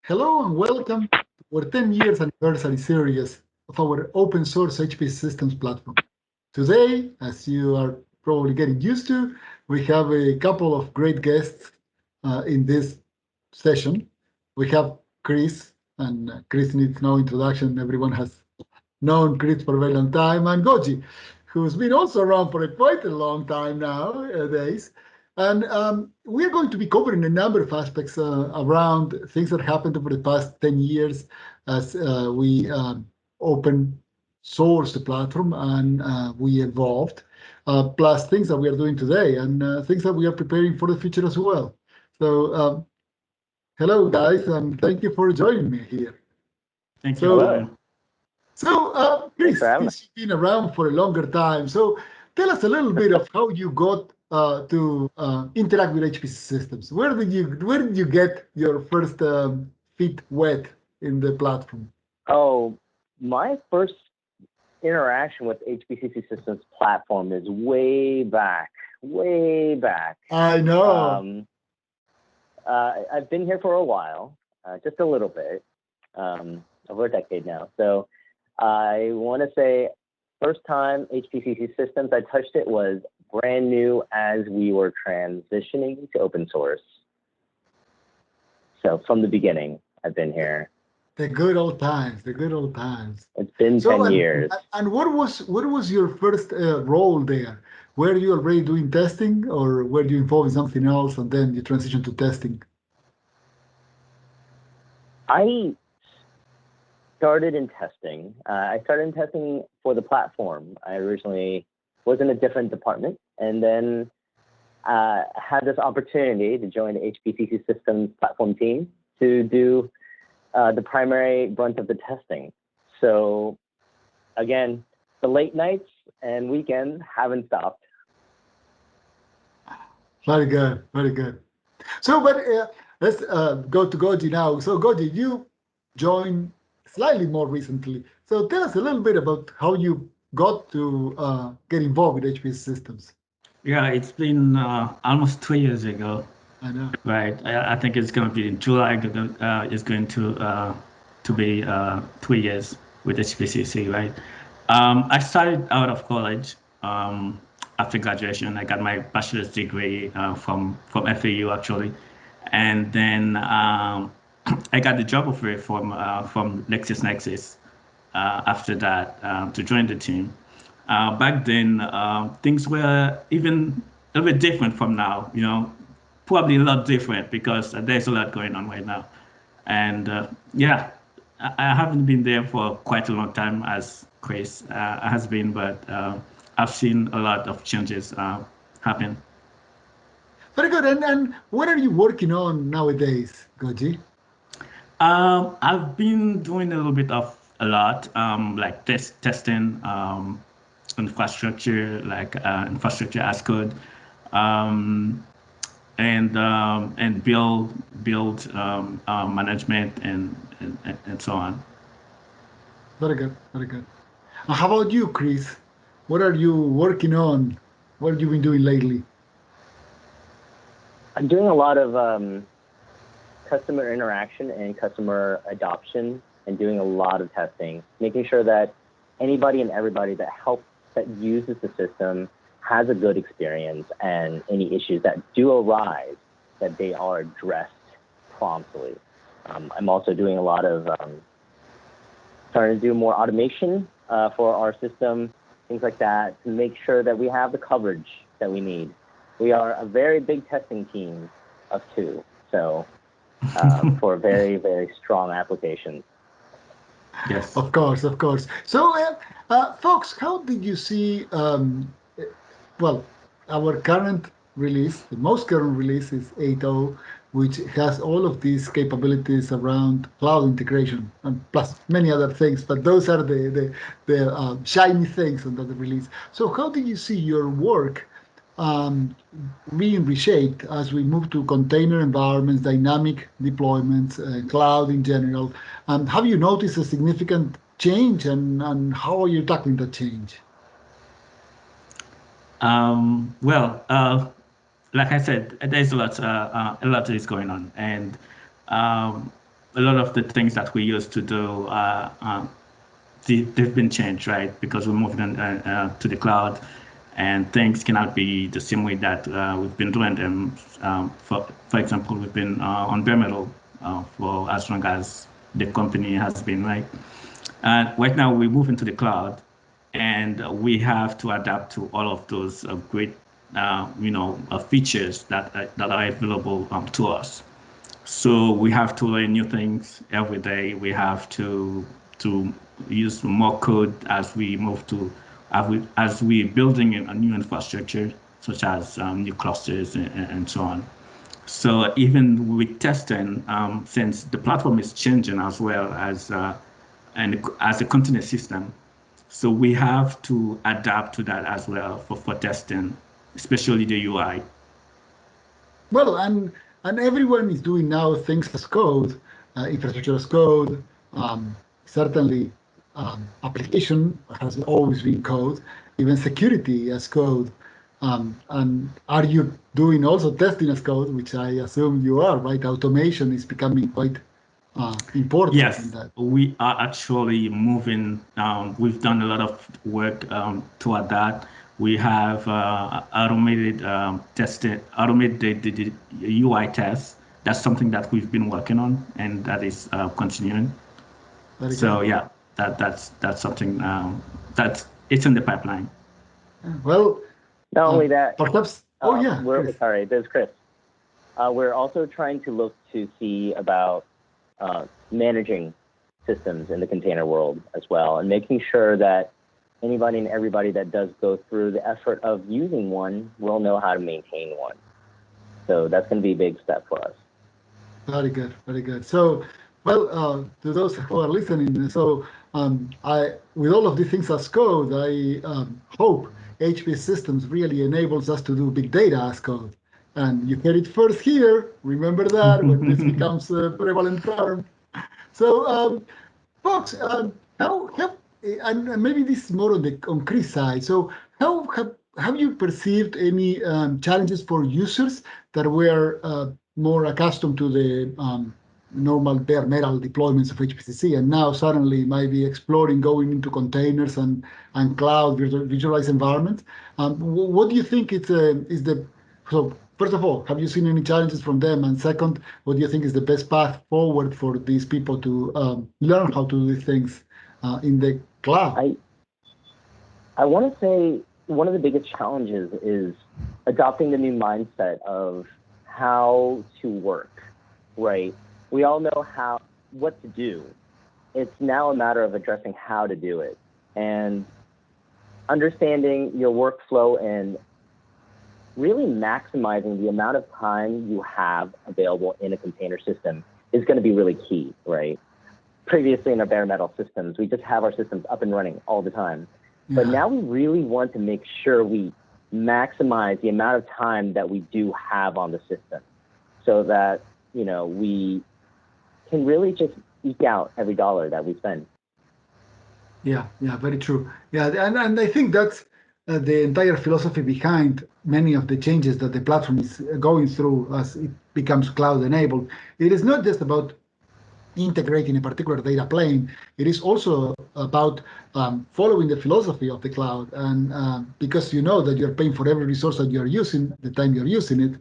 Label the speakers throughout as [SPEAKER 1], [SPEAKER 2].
[SPEAKER 1] Hello and welcome to our 10 years anniversary series of our open source HPC Systems platform. Today, as you are probably getting used to, we have a couple of great guests in this session. We have Chris, and Chris needs no introduction. Everyone has known Chris for a very long time, and Godji, who's been also around for quite a long time nowadays. And we're going to be covering a number of aspects around things that happened over the past 10 years as we open source the platform and we evolved, plus things that we are doing today and things that we are preparing for the future as well. So hello, guys, and thank you for joining me here.
[SPEAKER 2] Thank you.
[SPEAKER 1] Chris, you've been around for a longer time. So tell us a little bit of how you got to interact with HPC systems. Where did you get your first feet wet in the platform?
[SPEAKER 3] Oh, my first interaction with HPCC Systems Platform is way back.
[SPEAKER 1] I know.
[SPEAKER 3] I've been here for a while, just a little bit, over a decade now. So I want to say first time HPCC Systems I touched it was brand new as we were transitioning to open source. So from the beginning, I've been here.
[SPEAKER 1] The good old times.
[SPEAKER 3] It's been 10 years.
[SPEAKER 1] And what was your first role there? Were you already doing testing, or were you involved in something else and then you transitioned to testing?
[SPEAKER 3] I started in testing. I started in testing for the platform. I originally was in a different department, and then had this opportunity to join the HPCC Systems Platform Team to do the primary brunt of the testing. So again, the late nights and weekends haven't stopped.
[SPEAKER 1] Very good. So, but let's go to Godji now. So, Godji, you joined slightly more recently. So, tell us a little bit about how you got to get involved with HPC Systems.
[SPEAKER 2] Yeah, it's been almost 2 years ago.
[SPEAKER 1] I know.
[SPEAKER 2] Right. I think it's going to be in July. It's going to be 2 years with HPCC, right? I started out of college. After graduation, I got my bachelor's degree from FAU actually, and then I got the job offer from LexisNexis after that to join the team. Back then, things were even a little bit different from now. Probably a lot different because there's a lot going on right now, and yeah, I haven't been there for quite a long time as Chris has been, but I've seen a lot of changes happen.
[SPEAKER 1] Very good. And what are you working on nowadays, Godji?
[SPEAKER 2] I've been doing a little bit of a lot, like testing infrastructure, like infrastructure as code, and build management and so on.
[SPEAKER 1] Very good. How about you, Chris? What are you working on? What have you been doing lately?
[SPEAKER 3] I'm doing a lot of customer interaction and customer adoption, and doing a lot of testing, making sure that anybody and everybody that uses the system has a good experience, and any issues that do arise, that they are addressed promptly. I'm also doing a lot of starting to do more automation for our system, things like that, to make sure that we have the coverage that we need. We are a very big testing team of 2, so for very, very strong applications.
[SPEAKER 2] Yes.
[SPEAKER 1] Of course. So, folks, how did you see, well, our current release, the most current release is 8.0, which has all of these capabilities around cloud integration and plus many other things, but those are the shiny things on that release. So how do you see your work being reshaped as we move to container environments, dynamic deployments, cloud in general? Have you noticed a significant change, and how are you tackling that change?
[SPEAKER 2] Well, like I said, there's a lot is going on, and a lot of the things that we used to do, they've been changed, right? Because we're moving to the cloud, and things cannot be the same way that we've been doing them. For example, we've been on bare metal for as long as the company has been, right? Right now, we move into the cloud, and we have to adapt to all of those great, features that are available to us. So we have to learn new things every day. We have to use more code as we move to as we building a new infrastructure, such as new clusters and so on. So even with testing, since the platform is changing as well as a container system, so we have to adapt to that as well for testing, especially the UI.
[SPEAKER 1] Well, and everyone is doing now things as code, infrastructure as code. Certainly, application has always been code, even security as code. And are you doing also testing as code, which I assume you are, right? Automation is becoming quite important in
[SPEAKER 2] Yes,
[SPEAKER 1] that.
[SPEAKER 2] we are actually moving. We've done a lot of work toward that. We have automated the UI tests. That's something that we've been working on, and that is continuing.
[SPEAKER 1] Very
[SPEAKER 2] So
[SPEAKER 1] good.
[SPEAKER 2] yeah, that's something that it's in the pipeline.
[SPEAKER 1] Well,
[SPEAKER 3] not only that,
[SPEAKER 1] perhaps. Oh yeah,
[SPEAKER 3] sorry, there's Chris. We're also trying to look to see about managing systems in the container world as well, and making sure that anybody and everybody that does go through the effort of using one will know how to maintain one. So that's going to be a big step for us.
[SPEAKER 1] Very good, very good. So, well, to those who are listening, so with all of these things as code, I hope HP Systems really enables us to do big data as code. And you heard it first here. Remember that when this becomes a prevalent term. So, folks, and maybe this is more on Chris' side. So, how have you perceived any challenges for users that were more accustomed to the normal bare metal deployments of HPCC, and now suddenly might be exploring going into containers and cloud visualized environments? What do you think is the so? First of all, have you seen any challenges from them? And second, what do you think is the best path forward for these people to learn how to do these things in the cloud?
[SPEAKER 3] I want to say one of the biggest challenges is adopting the new mindset of how to work, right? We all know what to do. It's now a matter of addressing how to do it, and understanding your workflow and really maximizing the amount of time you have available in a container system is going to be really key, right? Previously in our bare metal systems, we just have our systems up and running all the time. Yeah. But now we really want to make sure we maximize the amount of time that we do have on the system, so that, we can really just eke out every dollar that we spend.
[SPEAKER 1] Yeah, very true. Yeah, and I think that's the entire philosophy behind many of the changes that the platform is going through as it becomes cloud enabled. It is not just about integrating a particular data plane. It is also about following the philosophy of the cloud, and because you know that you're paying for every resource that you're using, the time you're using it,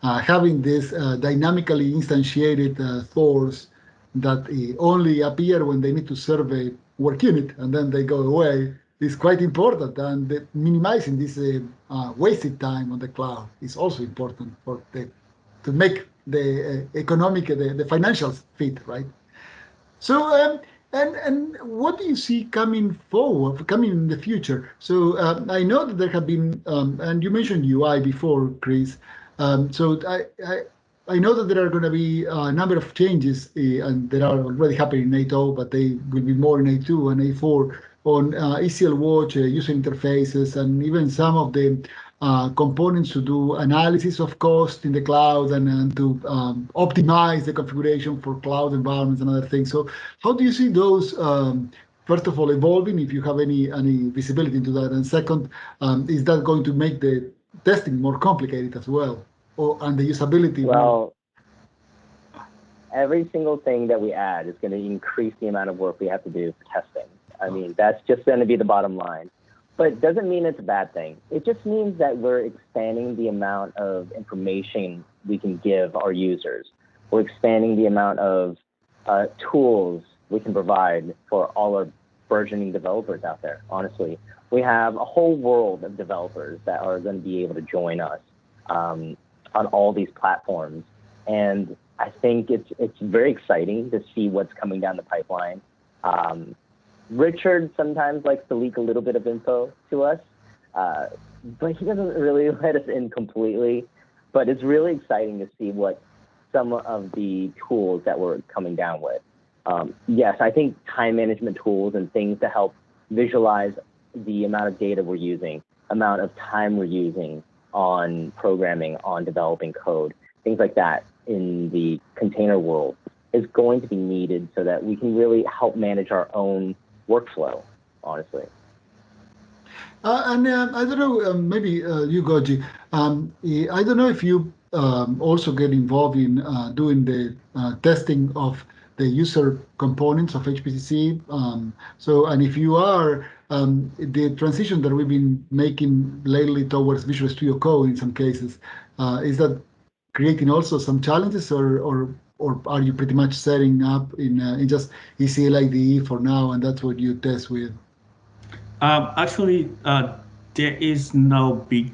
[SPEAKER 1] having this dynamically instantiated stores that only appear when they need to serve a work unit and then they go away is quite important. And minimizing this wasted time on the cloud is also important to make the economic, the financials fit, right? So, and what do you see coming in the future? So I know that there have been, and you mentioned UI before, Chris. So I know that there are going to be a number of changes, and they are already happening in 8.0, but they will be more in 8.2 and 8.4 on ECL Watch, user interfaces, and even some of the components to do analysis of cost in the cloud and to optimize the configuration for cloud environments and other things. So how do you see those, first of all, evolving, if you have any visibility into that? And second, is that going to make the testing more complicated as well, and the usability?
[SPEAKER 3] Well, every single thing that we add is going to increase the amount of work we have to do for testing. I mean, that's just going to be the bottom line. But it doesn't mean it's a bad thing. It just means that we're expanding the amount of information we can give our users. We're expanding the amount of tools we can provide for all our burgeoning developers out there, honestly. We have a whole world of developers that are going to be able to join us on all these platforms. And I think it's very exciting to see what's coming down the pipeline. Richard sometimes likes to leak a little bit of info to us, but he doesn't really let us in completely. But it's really exciting to see what some of the tools that we're coming down with. Yes, I think time management tools and things to help visualize the amount of data we're using, amount of time we're using on programming, on developing code, things like that in the container world is going to be needed so that we can really help manage our own workflow, honestly.
[SPEAKER 1] And I don't know, maybe you, Godji, I don't know if you also get involved in doing the testing of the user components of HPCC. And if you are, the transition that we've been making lately towards Visual Studio Code in some cases, is that creating also some challenges, or are you pretty much setting up in just ECL IDE for now, and that's what you test with?
[SPEAKER 2] Actually, there is no big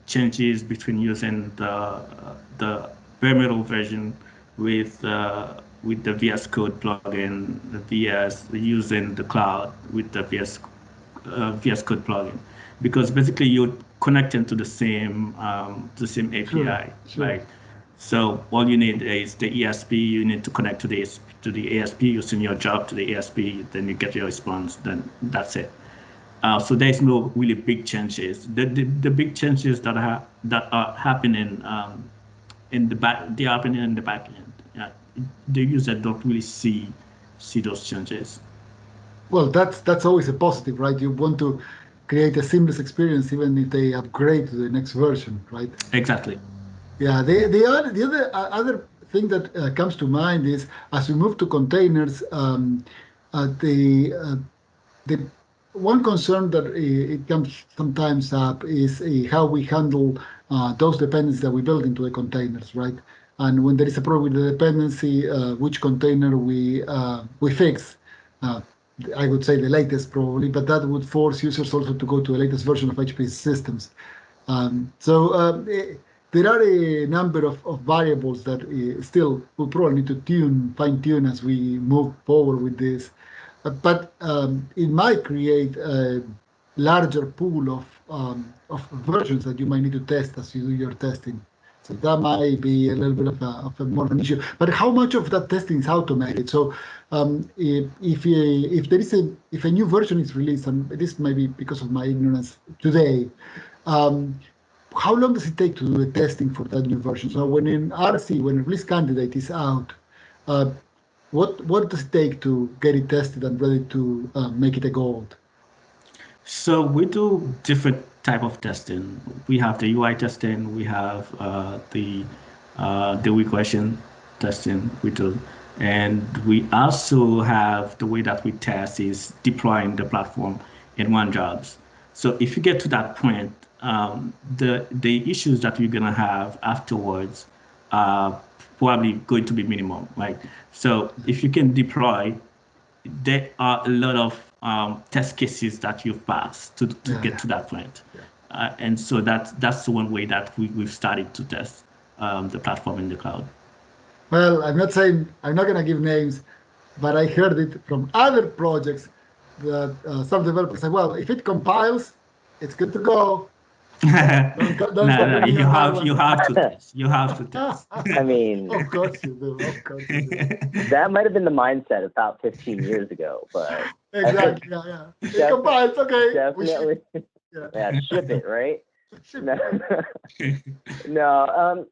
[SPEAKER 2] changes between using the bare metal version with the VS Code plugin, the VS using the cloud with the VS Code plugin, because basically you're connecting to the same API,
[SPEAKER 1] sure.
[SPEAKER 2] right? So all you need is the ESP. You need to connect to the ASP. You send your job to the ASP, then you get your response. Then that's it. So there's no really big changes. The big changes that are happening in the back, they are happening in the back end. Yeah, the user don't really see those changes.
[SPEAKER 1] Well, that's always a positive, right? You want to create a seamless experience even if they upgrade to the next version, right?
[SPEAKER 2] Exactly.
[SPEAKER 1] Yeah, the other thing that comes to mind is as we move to containers, the one concern that it comes sometimes up is how we handle those dependencies that we build into the containers, right? And when there is a problem with the dependency, which container we fix. Uh, I would say the latest probably, but that would force users also to go to the latest version of HPC systems. There are a number of variables that still we'll probably need to fine tune as we move forward with this. But it might create a larger pool of versions that you might need to test as you do your testing. So that might be a little bit of a more of an issue. But how much of that testing is automated? So if a new version is released, and this may be because of my ignorance today, how long does it take to do the testing for that new version? So when in RC, when a release candidate is out, what does it take to get it tested and ready to make it a gold?
[SPEAKER 2] So we do different type of testing. We have the UI testing. We have the regression testing we do, and we also have the way that we test is deploying the platform in one jobs. So if you get to that point, the issues that you're gonna have afterwards are probably going to be minimum, right? So if you can deploy, there are a lot of test cases that you've passed to get to that point. And so that's one way that we've started to test the platform in the cloud.
[SPEAKER 1] Well, I'm not going to give names, but I heard it from other projects that some developers say, well, if it compiles, it's good to go.
[SPEAKER 2] No, you have to test. You have to test.
[SPEAKER 3] I mean,
[SPEAKER 1] of course you do. Of course you do.
[SPEAKER 3] That might have been the mindset about 15 years ago, but
[SPEAKER 1] exactly. Yeah. It compiles, okay.
[SPEAKER 3] Definitely. Ship it, right? No.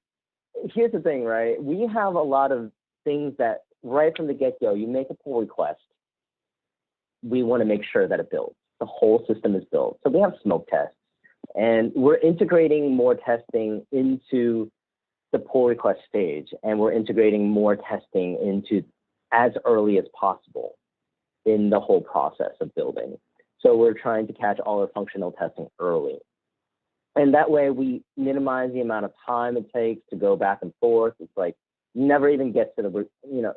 [SPEAKER 3] Here's the thing, right? We have a lot of things that right from the get-go, you make a pull request. We want to make sure that it builds. The whole system is built. So we have smoke tests. And we're integrating more testing into the pull request stage, and we're integrating more testing into as early as possible in the whole process of building. So we're trying to catch all our functional testing early. And that way we minimize the amount of time it takes to go back and forth. It's like never even get to the,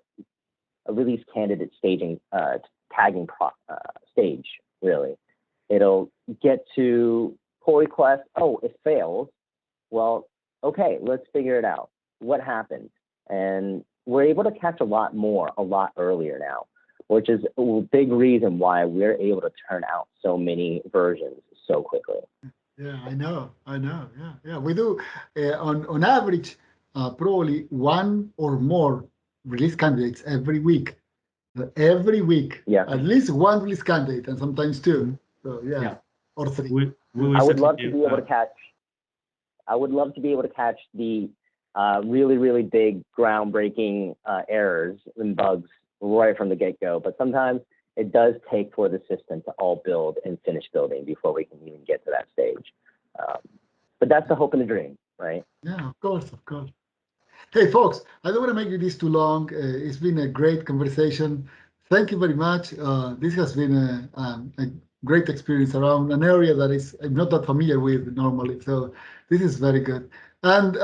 [SPEAKER 3] a release candidate staging, tagging stage, really. It'll get to pull request, oh, it fails. Well, okay, let's figure it out. What happened? And we're able to catch a lot more, a lot earlier now, which is a big reason why we're able to turn out so many versions so quickly.
[SPEAKER 1] Yeah, I know. Yeah. We do on average probably one or more release candidates every week. Every week, at least one release candidate, and sometimes two. So or three.
[SPEAKER 3] I would love to be able to catch. I would love to be able to catch the really, really big, groundbreaking errors and bugs right from the get-go. But sometimes it does take for the system to all build and finish building before we can even get to that stage. But that's the hope and the dream, right?
[SPEAKER 1] Yeah, of course. Hey, folks, I don't want to make this too long. It's been a great conversation. Thank you very much. This has been a great experience around an area that I'm not that familiar with normally. So this is very good. And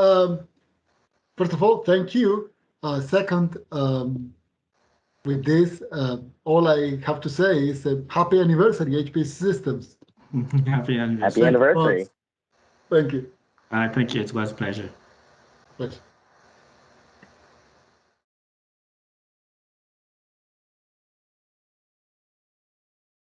[SPEAKER 1] first of all, thank you. Second, with this, all I have to say is a happy anniversary, HPCC Systems.
[SPEAKER 2] Happy anniversary.
[SPEAKER 3] Happy anniversary.
[SPEAKER 1] Thank you.
[SPEAKER 2] Thank you. It was a pleasure.